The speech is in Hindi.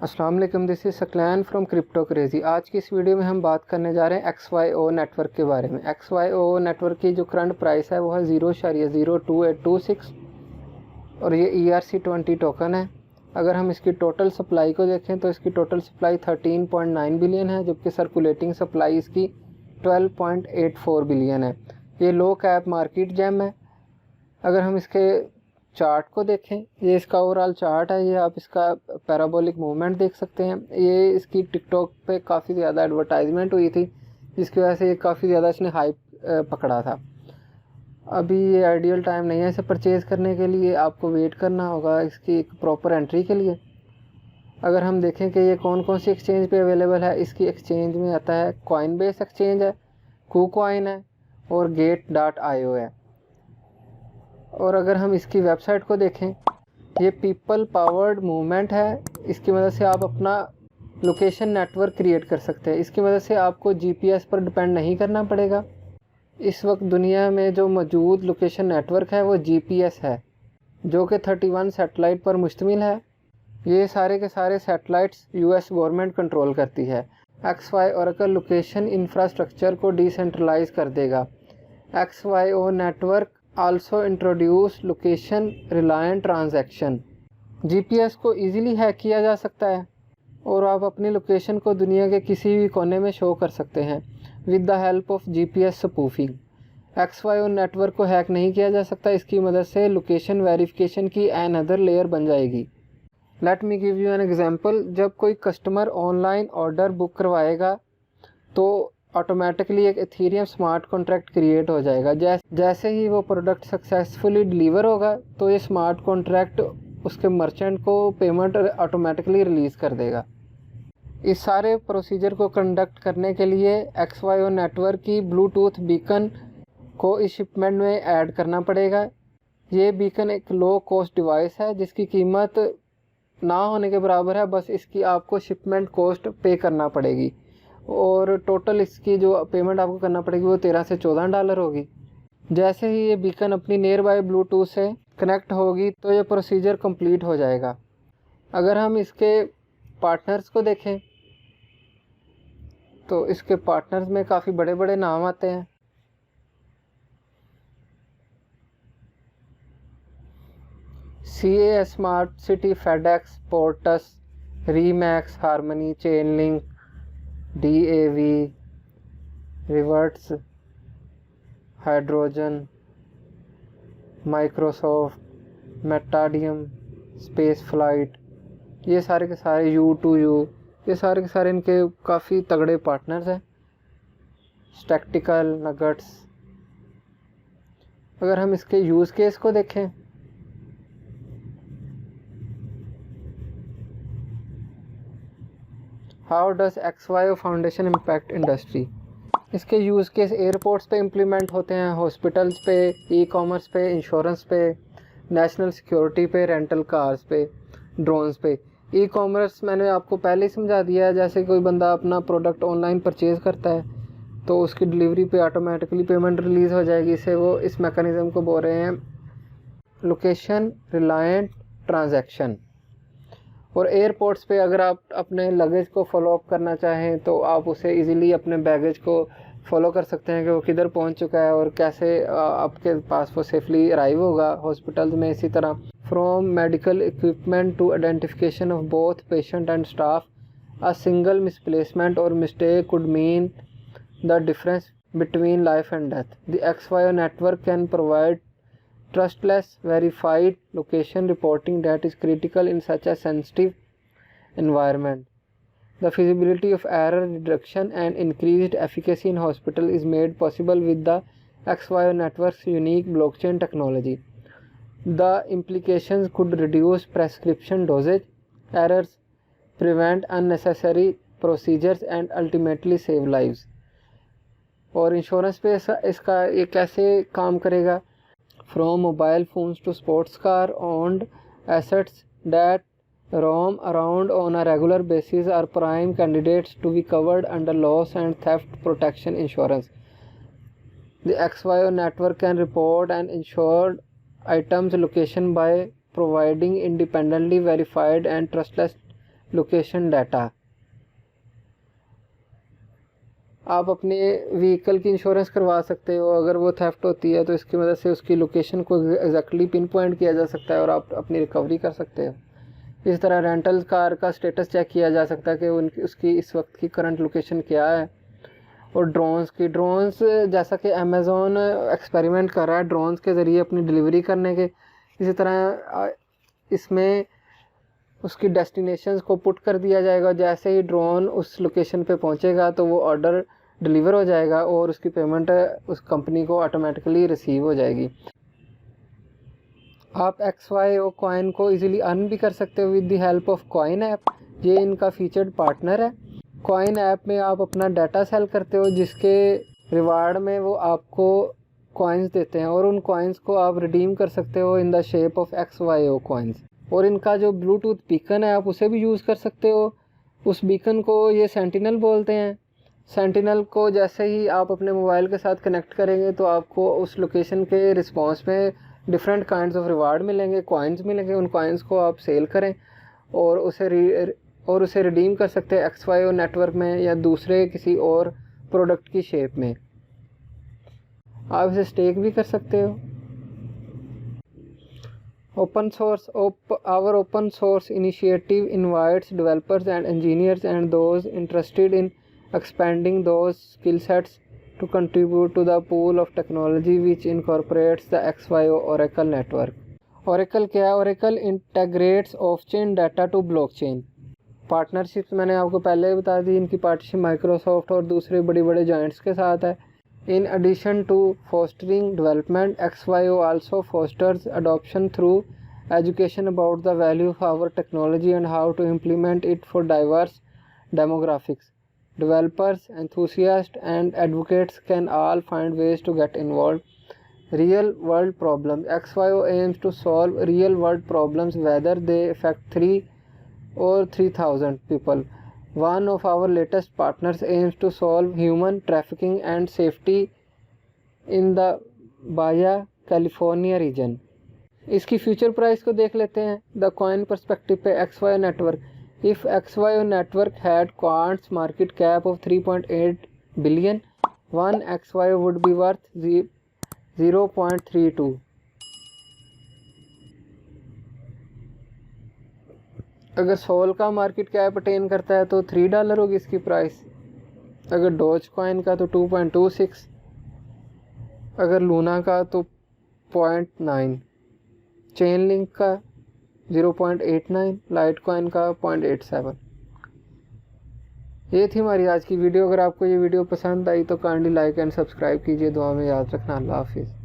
अस्सलाम वालेकुम, this is Saqlain from crypto crazy. आज की इस वीडियो में हम बात करने जा रहे हैं XYO नेटवर्क के बारे में। XYO नेटवर्क की जो करंट प्राइस है वो है 0.02826 और ये ERC20 टोकन है। अगर हम इसकी टोटल सप्लाई को देखें तो इसकी टोटल सप्लाई 13.9 बिलियन है, जबकि सर्कुलेटिंग सप्लाई इसकी 12.84 बिलियन है। ये लो कैप मार्केट जैम है। अगर हम इसके चार्ट को देखें, ये इसका ओवरऑल चार्ट है। ये आप इसका पैराबोलिक मूवमेंट देख सकते हैं। ये इसकी टिकटॉक पे काफ़ी ज़्यादा एडवर्टाइजमेंट हुई थी, जिसकी वजह से ये काफ़ी ज़्यादा इसने हाइप पकड़ा था। अभी ये आइडियल टाइम नहीं है इसे परचेज़ करने के लिए, आपको वेट करना होगा इसकी एक प्रॉपर एंट्री के लिए। अगर हम देखें कि ये कौन कौन सी एक्सचेंज पे अवेलेबल है, इसकी एक्सचेंज में आता है कॉइनबेस एक्सचेंज है, KuCoin है और Gate.io है। और अगर हम इसकी वेबसाइट को देखें, ये पीपल पावर्ड मूवमेंट है। इसकी मदद से आप अपना लोकेशन नेटवर्क क्रिएट कर सकते हैं। इसकी मदद से आपको GPS पर डिपेंड नहीं करना पड़ेगा। इस वक्त दुनिया में जो मौजूद लोकेशन नेटवर्क है वो GPS है, जो कि 31 सैटेलाइट पर मुश्तमिल है। ये सारे के सारे सैटेलाइट्स US गवर्नमेंट कंट्रोल करती है। XY ओरेकल लोकेशन इंफ्रास्ट्रक्चर को डिसेंट्रलाइज कर देगा। XYO network also introduce location reliant transaction। GPS को easily हैक किया जा सकता है और आप अपनी लोकेशन को दुनिया के किसी भी कोने में शो कर सकते हैं with the help of GPS spoofing. XYO network को हैक नहीं किया जा सकता। इसकी मदद से लोकेशन वेरिफिकेशन की अनदर लेयर बन जाएगी। Let me give you an example. जब कोई कस्टमर ऑनलाइन ऑर्डर बुक करवाएगा तो ऑटोमेटिकली एक इथेरियम स्मार्ट कॉन्ट्रैक्ट क्रिएट हो जाएगा। जैसे ही वो प्रोडक्ट सक्सेसफुली डिलीवर होगा तो ये स्मार्ट कॉन्ट्रैक्ट उसके मर्चेंट को पेमेंट ऑटोमेटिकली रिलीज़ कर देगा। इस सारे प्रोसीजर को कंडक्ट करने के लिए XYO नेटवर्क की ब्लूटूथ बीकन को इस शिपमेंट में ऐड करना पड़ेगा। ये बीकन एक लो कॉस्ट डिवाइस है जिसकी कीमत ना होने के बराबर है, बस इसकी आपको शिपमेंट कॉस्ट पे करना पड़ेगी और टोटल इसकी जो पेमेंट आपको करना पड़ेगी वो $13 से $14 होगी। जैसे ही ये बीकन अपनी नियर बाय ब्लूटूथ से कनेक्ट होगी तो ये प्रोसीजर कंप्लीट हो जाएगा। अगर हम इसके पार्टनर्स को देखें तो इसके पार्टनर्स में काफ़ी बड़े बड़े नाम आते हैं। CA smart city, FedEx, ports, Remax, Harmony, Chainlink, DAV, Reverts, Hydrogen, Microsoft, Metadium, space flight, ये सारे के सारे U2U, ये सारे के सारे इनके काफ़ी तगड़े पार्टनर्स हैं। Statistical, nuggets. अगर हम इसके यूज़ केस को देखें, how does XYO foundation impact industry. इसके यूज़ केस एयरपोर्ट्स पे इम्प्लीमेंट होते हैं, हॉस्पिटल्स पे, ई-कॉमर्स पे, इंश्योरेंस पे, नेशनल सिक्योरिटी पे, रेंटल कार्स पे, ड्रोन्स पे। ई-कॉमर्स मैंने आपको पहले ही समझा दिया है। जैसे कोई बंदा अपना प्रोडक्ट ऑनलाइन परचेज़ करता है तो उसकी डिलीवरी पे ऑटोमेटिकली पेमेंट रिलीज़ हो जाएगी। इसे वो इस मैकेनिज़्म को बोल रहे हैं लोकेशन रिलायंट ट्रांजैक्शन। और एयरपोर्ट्स पे अगर आप अपने लगेज को फॉलो अप करना चाहें तो आप उसे इजीली अपने बैगेज को फॉलो कर सकते हैं कि वो किधर पहुंच चुका है और कैसे आपके पास वो सेफली अराइव होगा। हॉस्पिटल्स में इसी तरह from medical equipment to identification of both patient and staff, a single misplacement और mistake could mean the difference between life and death. The XYO network can provide trustless verified location reporting that is critical in such a sensitive environment. The feasibility of error reduction and increased efficacy in hospital is made possible with the XYO network's unique blockchain technology. The implications could reduce prescription dosage errors, prevent unnecessary procedures and ultimately save lives. और इंश्योरेंस पे इसका ये कैसे काम करेगा? From mobile phones to sports car owned assets that roam around on a regular basis are prime candidates to be covered under loss and theft protection insurance. The XYO network can report an insured item's location by providing independently verified and trustless location data. आप अपने व्हीकल की इंश्योरेंस करवा सकते हो, अगर वो थेफ्ट होती है तो इसकी मदद से उसकी लोकेशन को एग्जैक्टली पिन पॉइंट किया जा सकता है और आप अपनी रिकवरी कर सकते हो। इस तरह रेंटल कार का स्टेटस चेक किया जा सकता है कि उसकी इस वक्त की करंट लोकेशन क्या है। और ड्रोन्स जैसा कि अमेज़ॉन एक्सपेरिमेंट कर रहा है ड्रोन्स के ज़रिए अपनी डिलीवरी करने के, इसी तरह इसमें उसकी डेस्टिनेशंस को पुट कर दिया जाएगा। जैसे ही ड्रोन उस लोकेशन पे पहुंचेगा तो वो ऑर्डर डिलीवर हो जाएगा और उसकी पेमेंट उस कंपनी को ऑटोमेटिकली रिसीव हो जाएगी। आप XYO कॉइन को इजीली अर्न भी कर सकते हो with the help of coin app. ये इनका फीचर्ड पार्टनर है। कॉइन ऐप में आप अपना डाटा सेल करते हो जिसके रिवार्ड में वो आपको कॉइन्स देते हैं और उन कॉइन्स को आप रिडीम कर सकते हो in the shape of XYO coins. और इनका जो ब्लूटूथ बीकन है आप उसे भी यूज़ कर सकते हो। उस बीकन को ये सेंटिनल बोलते हैं। सेंटिनल को जैसे ही आप अपने मोबाइल के साथ कनेक्ट करेंगे तो आपको उस लोकेशन के रिस्पांस में डिफरेंट काइंड्स ऑफ रिवार्ड मिलेंगे, कॉइन्स मिलेंगे। उन कॉइन्स को आप सेल करें और उसे रिडीम कर सकते हैं XYO नेटवर्क में या दूसरे किसी और प्रोडक्ट की शेप में। आप इसे स्टेक भी कर सकते हो। Our open source initiative invites developers and engineers and those interested in expanding those skill sets to contribute to the pool of technology which incorporates the XYO Oracle network. Oracle क्या है? Oracle integrates off-chain data to blockchain. Partnerships मैंने आपको पहले ही बता दी, इनकी पार्टनरशिप माइक्रोसॉफ्ट और दूसरे बड़े बड़े जायंट्स के साथ है। In addition to fostering development, XYO also fosters adoption through education about the value of our technology and how to implement it for diverse demographics. Developers, enthusiasts, and advocates can all find ways to get involved. Real-world problems. XYO aims to solve real-world problems whether they affect 3 or 3,000 people. One of our latest partners aims to solve human trafficking and safety in the Baja California region. इसकी फ्यूचर प्राइस को देख लेते हैं। द कॉइन पर्सपेक्टिव पे XYO network. If XYO network had quants market cap of 3.8 billion, 1 XYO would be worth 0.32। अगर सोल का मार्केट कैप अटेन करता है तो $3 होगी इसकी प्राइस। अगर डोज कॉइन का तो 2.26, अगर लूना का तो 0.9, चेन लिंक का 0.89, लाइट कॉइन का 0.87। ये थी हमारी आज की वीडियो। अगर आपको ये वीडियो पसंद आई तो काइंडली लाइक एंड सब्सक्राइब कीजिए। दुआ में याद रखना। अल्लाह हाफिज़।